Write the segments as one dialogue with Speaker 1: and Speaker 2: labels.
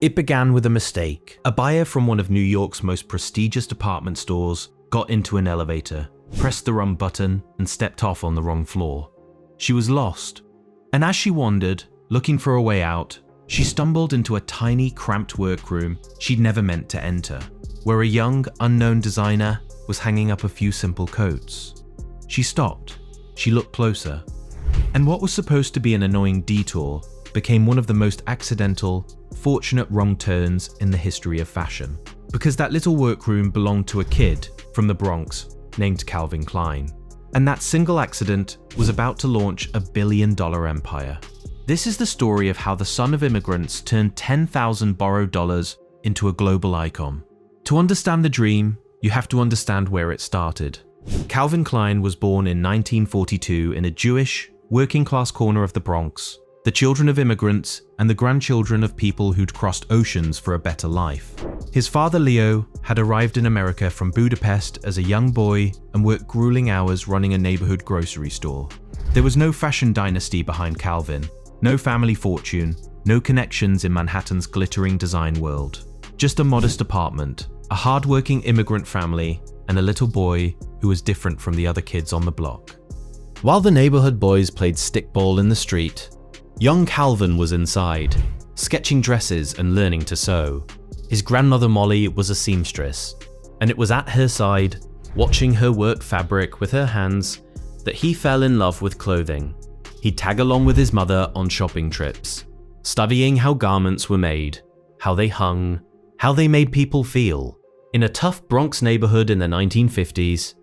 Speaker 1: It began with a mistake. A buyer from one of New York's most prestigious department stores got into an elevator, pressed the wrong button, and stepped off on the wrong floor. She was lost, and as she wandered, looking for a way out, she stumbled into a tiny, cramped workroom she'd never meant to enter, where a young, unknown designer was hanging up a few simple coats. She stopped. She looked closer. And what was supposed to be an annoying detour became one of the most accidental, fortunate wrong turns in the history of fashion. Because that little workroom belonged to a kid from the Bronx named Calvin Klein. And that single accident was about to launch a billion-dollar empire. This is the story of how the son of immigrants turned 10,000 borrowed dollars into a global icon. To understand the dream, you have to understand where it started. Calvin Klein was born in 1942 in a Jewish, working-class corner of the Bronx, the children of immigrants and the grandchildren of people who'd crossed oceans for a better life. His father Leo had arrived in America from Budapest as a young boy and worked grueling hours running a neighborhood grocery store. There was no fashion dynasty behind Calvin, no family fortune, no connections in Manhattan's glittering design world. Just a modest apartment, a hard-working immigrant family, and a little boy who was different from the other kids on the block. While the neighborhood boys played stickball in the street, young Calvin was inside, sketching dresses and learning to sew. His grandmother Molly was a seamstress, and it was at her side, watching her work fabric with her hands, that he fell in love with clothing. He'd tag along with his mother on shopping trips, studying how garments were made, how they hung, how they made people feel. In a tough Bronx neighborhood in the 1950s,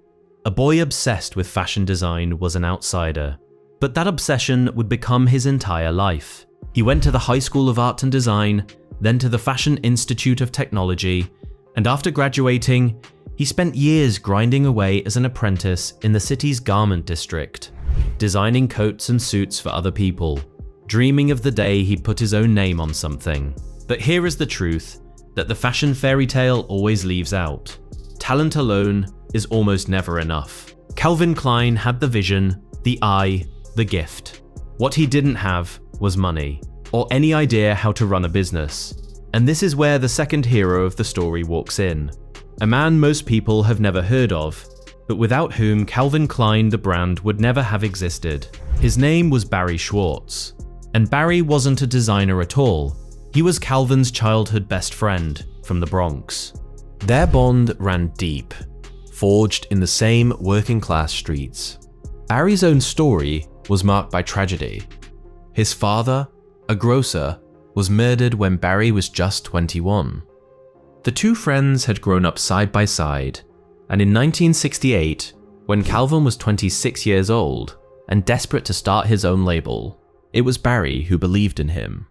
Speaker 1: a boy obsessed with fashion design was an outsider. But that obsession would become his entire life. He went to the High School of Art and Design, then to the Fashion Institute of Technology, and after graduating, he spent years grinding away as an apprentice in the city's garment district, designing coats and suits for other people, dreaming of the day he'd put his own name on something. But here is the truth that the fashion fairy tale always leaves out. Talent alone is almost never enough. Calvin Klein had the vision, the eye, the gift. What he didn't have was money, or any idea how to run a business. And this is where the second hero of the story walks in. A man most people have never heard of, but without whom Calvin Klein the brand would never have existed. His name was Barry Schwartz. And Barry wasn't a designer at all. He was Calvin's childhood best friend from the Bronx. Their bond ran deep, forged in the same working-class streets. Barry's own story was marked by tragedy. His father, a grocer, was murdered when Barry was just 21. The two friends had grown up side by side, and in 1968, when Calvin was 26 years old and desperate to start his own label, it was Barry who believed in him.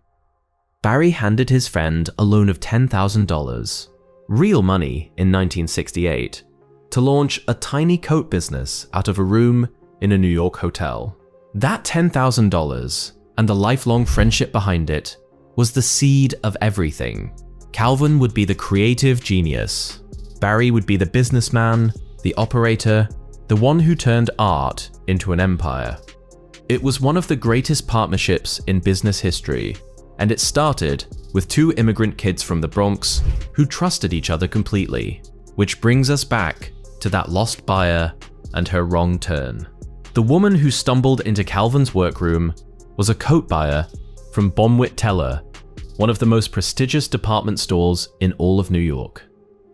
Speaker 1: Barry handed his friend a loan of $10,000, real money in 1968, to launch a tiny coat business out of a room in a New York hotel. That $10,000 and the lifelong friendship behind it was the seed of everything. Calvin would be the creative genius. Barry would be the businessman, the operator, the one who turned art into an empire. It was one of the greatest partnerships in business history, and it started with two immigrant kids from the Bronx who trusted each other completely, which brings us back to that lost buyer and her wrong turn. The woman who stumbled into Calvin's workroom was a coat buyer from Bonwit Teller, one of the most prestigious department stores in all of New York.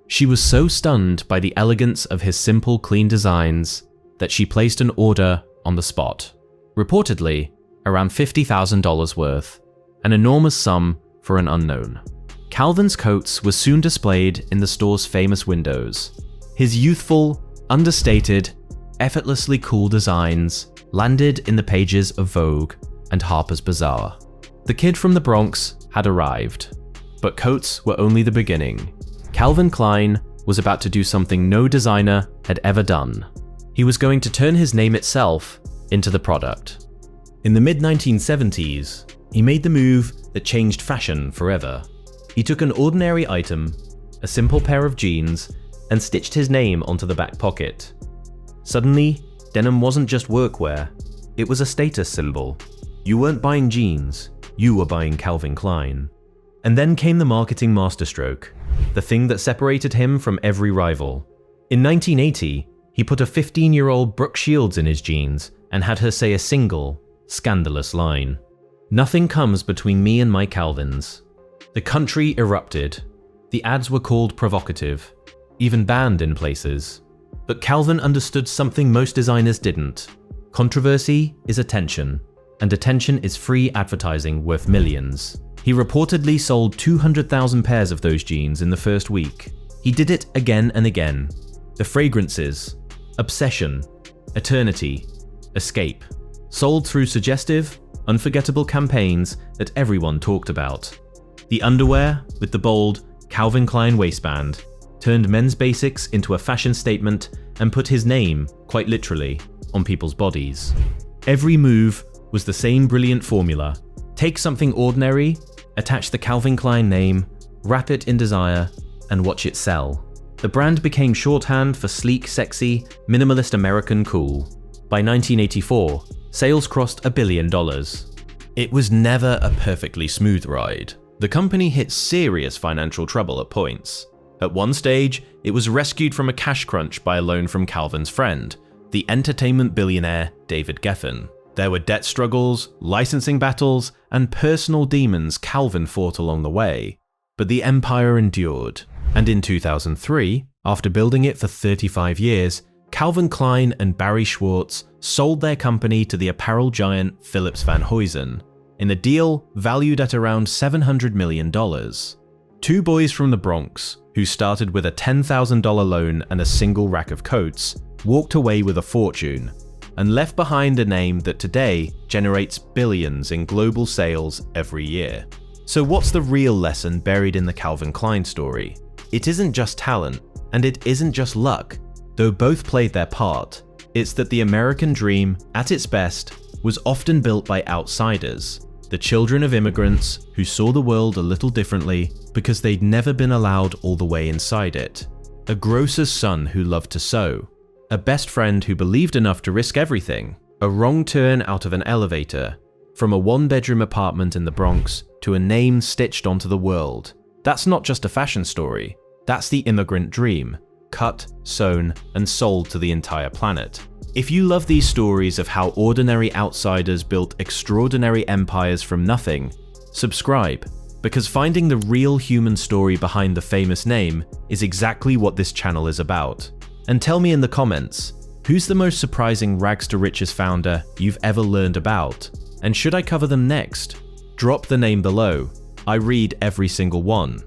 Speaker 1: She was so stunned by the elegance of his simple, clean designs that she placed an order on the spot, reportedly around $50,000 worth, an enormous sum for an unknown. Calvin's coats were soon displayed in the store's famous windows. His youthful, understated, effortlessly cool designs landed in the pages of Vogue and Harper's Bazaar. The kid from the Bronx had arrived, but coats were only the beginning. Calvin Klein was about to do something no designer had ever done. He was going to turn his name itself into the product. In the mid-1970s, he made the move that changed fashion forever. He took an ordinary item, a simple pair of jeans, and stitched his name onto the back pocket. Suddenly, denim wasn't just workwear, it was a status symbol. You weren't buying jeans, you were buying Calvin Klein. And then came the marketing masterstroke, the thing that separated him from every rival. In 1980, he put a 15-year-old Brooke Shields in his jeans and had her say a single, scandalous line. "Nothing comes between me and my Calvins." The country erupted. The ads were called provocative, even banned in places. But Calvin understood something most designers didn't. Controversy is attention, and attention is free advertising worth millions. He reportedly sold 200,000 pairs of those jeans in the first week. He did it again and again. The fragrances, obsession, eternity, escape, sold through suggestive, unforgettable campaigns that everyone talked about. The underwear, with the bold Calvin Klein waistband, turned men's basics into a fashion statement and put his name, quite literally, on people's bodies. Every move was the same brilliant formula. Take something ordinary, attach the Calvin Klein name, wrap it in desire, and watch it sell. The brand became shorthand for sleek, sexy, minimalist American cool. By 1984, sales crossed $1 billion. It was never a perfectly smooth ride. The company hit serious financial trouble at points. At one stage, it was rescued from a cash crunch by a loan from Calvin's friend, the entertainment billionaire David Geffen. There were debt struggles, licensing battles, and personal demons Calvin fought along the way. But the empire endured. And in 2003, after building it for 35 years, Calvin Klein and Barry Schwartz sold their company to the apparel giant Philips Van Heusen in a deal valued at around $700 million. Two boys from the Bronx, who started with a $10,000 loan and a single rack of coats, walked away with a fortune and left behind a name that today generates billions in global sales every year. So what's the real lesson buried in the Calvin Klein story? It isn't just talent, and it isn't just luck, though both played their part. It's that the American dream, at its best, was often built by outsiders, the children of immigrants who saw the world a little differently because they'd never been allowed all the way inside it. A grocer's son who loved to sew, a best friend who believed enough to risk everything, a wrong turn out of an elevator, from a one-bedroom apartment in the Bronx to a name stitched onto the world. That's not just a fashion story, that's the immigrant dream, cut, sewn, and sold to the entire planet. If you love these stories of how ordinary outsiders built extraordinary empires from nothing, subscribe, because finding the real human story behind the famous name is exactly what this channel is about. And tell me in the comments, who's the most surprising rags to riches founder you've ever learned about? And should I cover them next? Drop the name below. I read every single one.